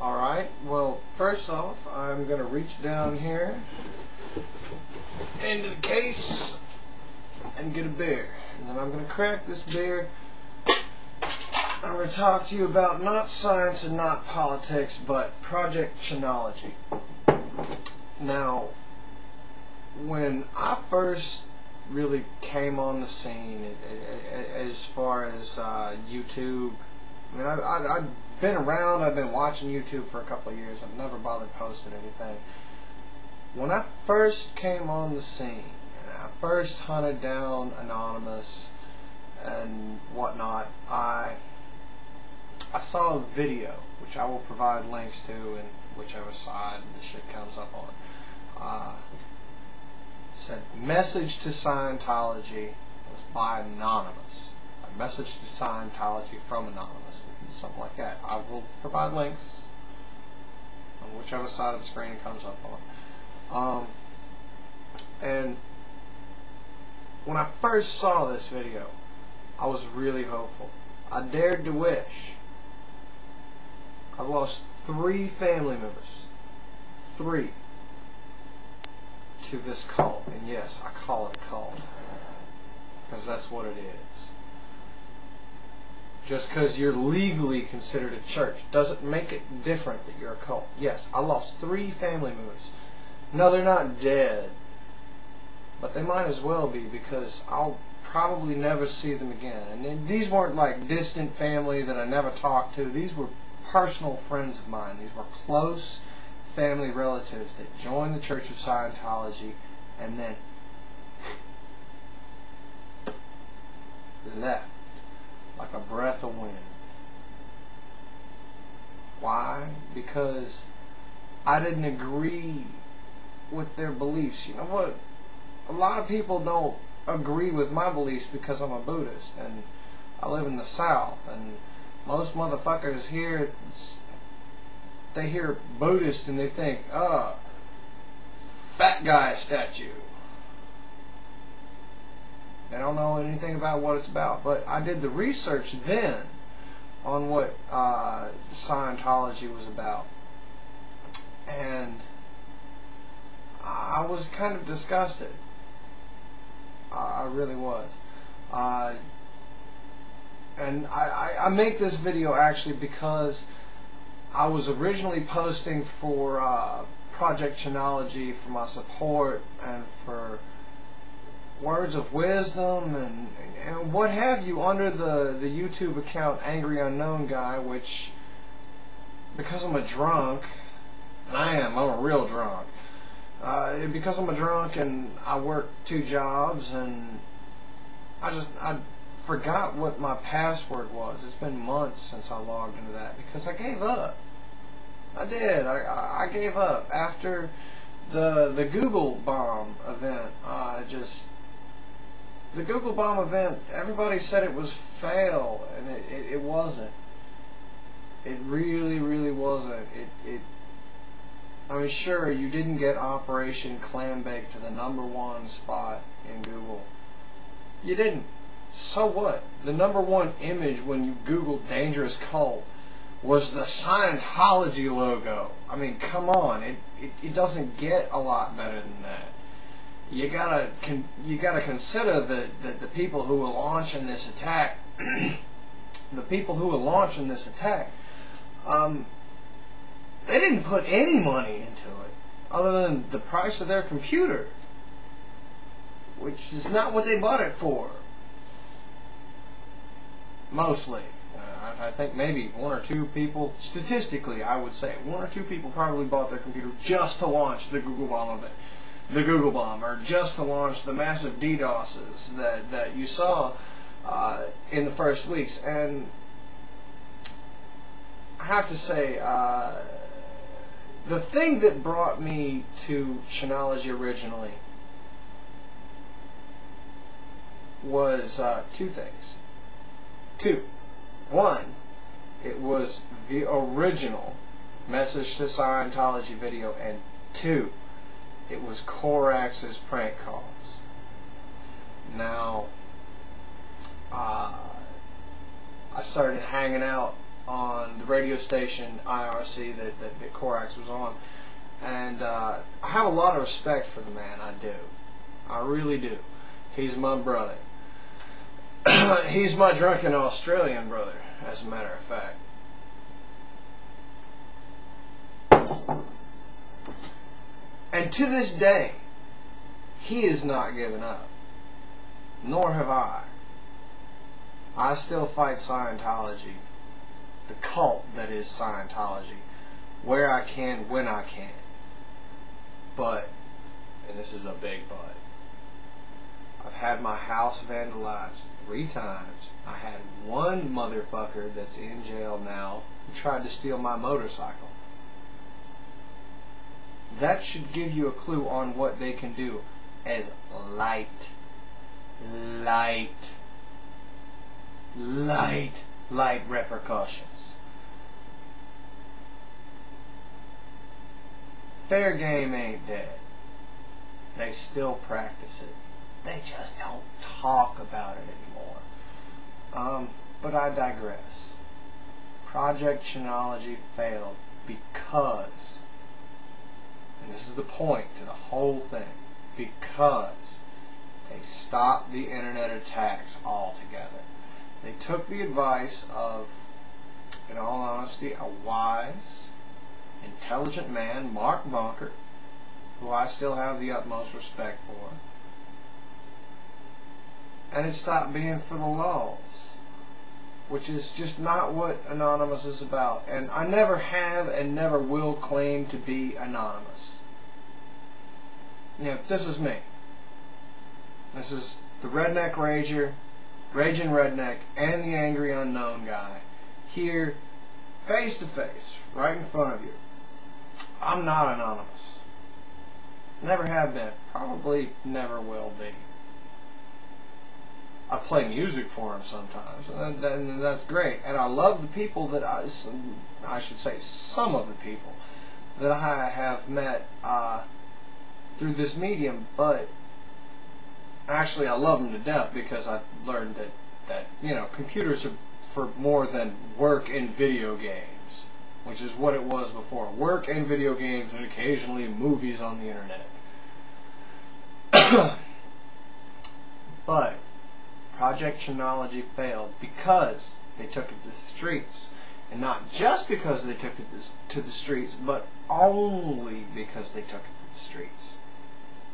Alright, well, first off, I'm going to reach down here into the case and get a beer. And then I'm going to crack this beer. I'm going to talk to you about not science and not politics, but Project Chanology. Now, when I first really came on the scene, as far as YouTube, I mean, I've been around, I've been watching YouTube for a couple of years, I've never bothered posting anything. When I first came on the scene, and I first hunted down Anonymous and whatnot, I saw a video, which I will provide links to in whichever side the shit comes up on. Said, message to Scientology. It was by Anonymous. A message to Scientology from Anonymous. Something like that. I will provide links on whichever side of the screen it comes up on. And when I first saw this video, I was really hopeful. I dared to wish. I've lost 3 family members. 3. To this cult. And yes, I call it a cult. Because that's what it is. Just because you're legally considered a church doesn't make it different that you're a cult. Yes, I lost 3 family members. No, they're not dead. But they might as well be, because I'll probably never see them again. And these weren't like distant family that I never talked to. These were personal friends of mine. These were close family relatives that joined the Church of Scientology and then left like a breath of wind. Why? Because I didn't agree with their beliefs. You know what? A lot of people don't agree with my beliefs because I'm a Buddhist and I live in the South, and most motherfuckers here, they hear Buddhist and they think, oh, fat guy statue. They don't know anything about what it's about. But I did the research then on what Scientology was about. And I was kind of disgusted. I really was. And I make this video actually because I was originally posting for Project Chanology for my support and for words of wisdom and what have you under the YouTube account Angry Unknown Guy, which, because I'm a drunk, and I'm a real drunk, because I'm a drunk and I work 2 jobs, and I forgot what my password was. It's been months since I logged into that because I gave up. I did. I gave up after the Google bomb event. The Google bomb event, everybody said it was fail, and it wasn't. It really, really wasn't. I mean, sure, you didn't get Operation Clambake to the #1 spot in Google. You didn't. So what? The #1 image when you Google dangerous cult was the Scientology logo. I mean, come on. It doesn't get a lot better than that. You gotta consider that the people who were launching this attack, they didn't put any money into it other than the price of their computer, which is not what they bought it for. Mostly. I think maybe 1 or 2 people, statistically I would say, 1 or 2 people probably bought their computer just to launch the Google bomb, or just to launch the massive DDoSes that you saw in the first weeks. And I have to say, the thing that brought me to Chanology originally was 2 things. 2. 1, it was the original Message to Scientology video, and 2, it was KoraX's prank calls. Now, I started hanging out on the radio station IRC that KoraX was on, and I have a lot of respect for the man. I do. I really do. He's my brother. He's my drunken Australian brother, as a matter of fact. And to this day, he is not given up. Nor have I. I still fight Scientology, the cult that is Scientology, where I can, when I can. But, and this is a big but, I've had my house vandalized 3 times. I had one motherfucker that's in jail now who tried to steal my motorcycle. That should give you a clue on what they can do as light repercussions. Fair game ain't dead. They still practice it. They just don't talk about it anymore. But I digress. Project Chanology failed because, and this is the point to the whole thing, because they stopped the internet attacks altogether. They took the advice of, in all honesty, a wise, intelligent man, Mark Bunker, who I still have the utmost respect for, and it stopped being for the lulz, which is just not what Anonymous is about. And I never have and never will claim to be anonymous. You know, this is me. This is the redneck rager, raging redneck, and the angry unknown guy, here, face to face, right in front of you. I'm not anonymous. Never have been. Probably never will be. I play music for him sometimes, and that's great. And I love the people that I should say some of the people that I have met through this medium, but actually I love them to death because I learned that you know, computers are for more than work and video games, which is what it was before. Work and video games and occasionally movies on the internet. But Project Chanology failed because they took it to the streets. And not just because they took it to the streets, but only because they took it to the streets.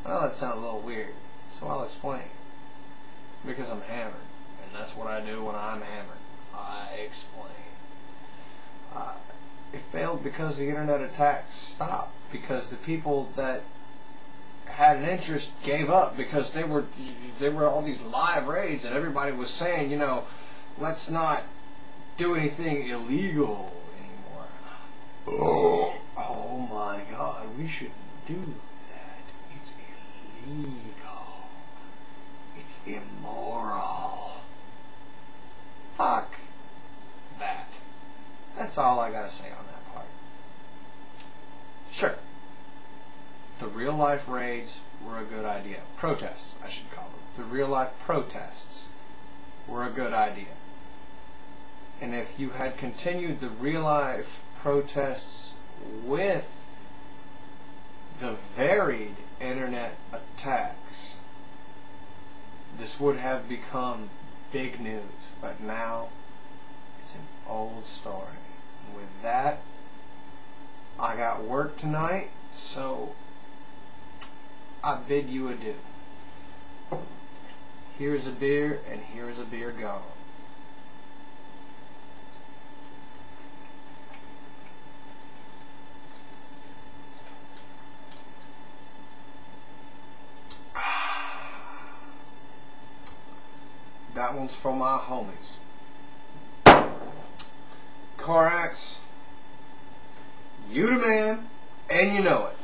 Well, that sounds a little weird, so I'll explain. Because I'm hammered, and that's what I do when I'm hammered. I explain. It failed because the internet attacks stopped, because the people that had an interest gave up, because there were all these live raids and everybody was saying, you know, let's not do anything illegal anymore. Oh my God, we shouldn't do that. It's illegal. It's immoral. Fuck that. That's all I gotta say on that part. Sure. The real life raids were a good idea. Protests, I should call them. The real life protests were a good idea. And if you had continued the real life protests with the varied internet attacks, this would have become big news. But now, it's an old story. And with that, I got work tonight, so I bid you adieu. Here's a beer, and here's a beer gone. That one's from my homies. KoraX, you the man, and you know it.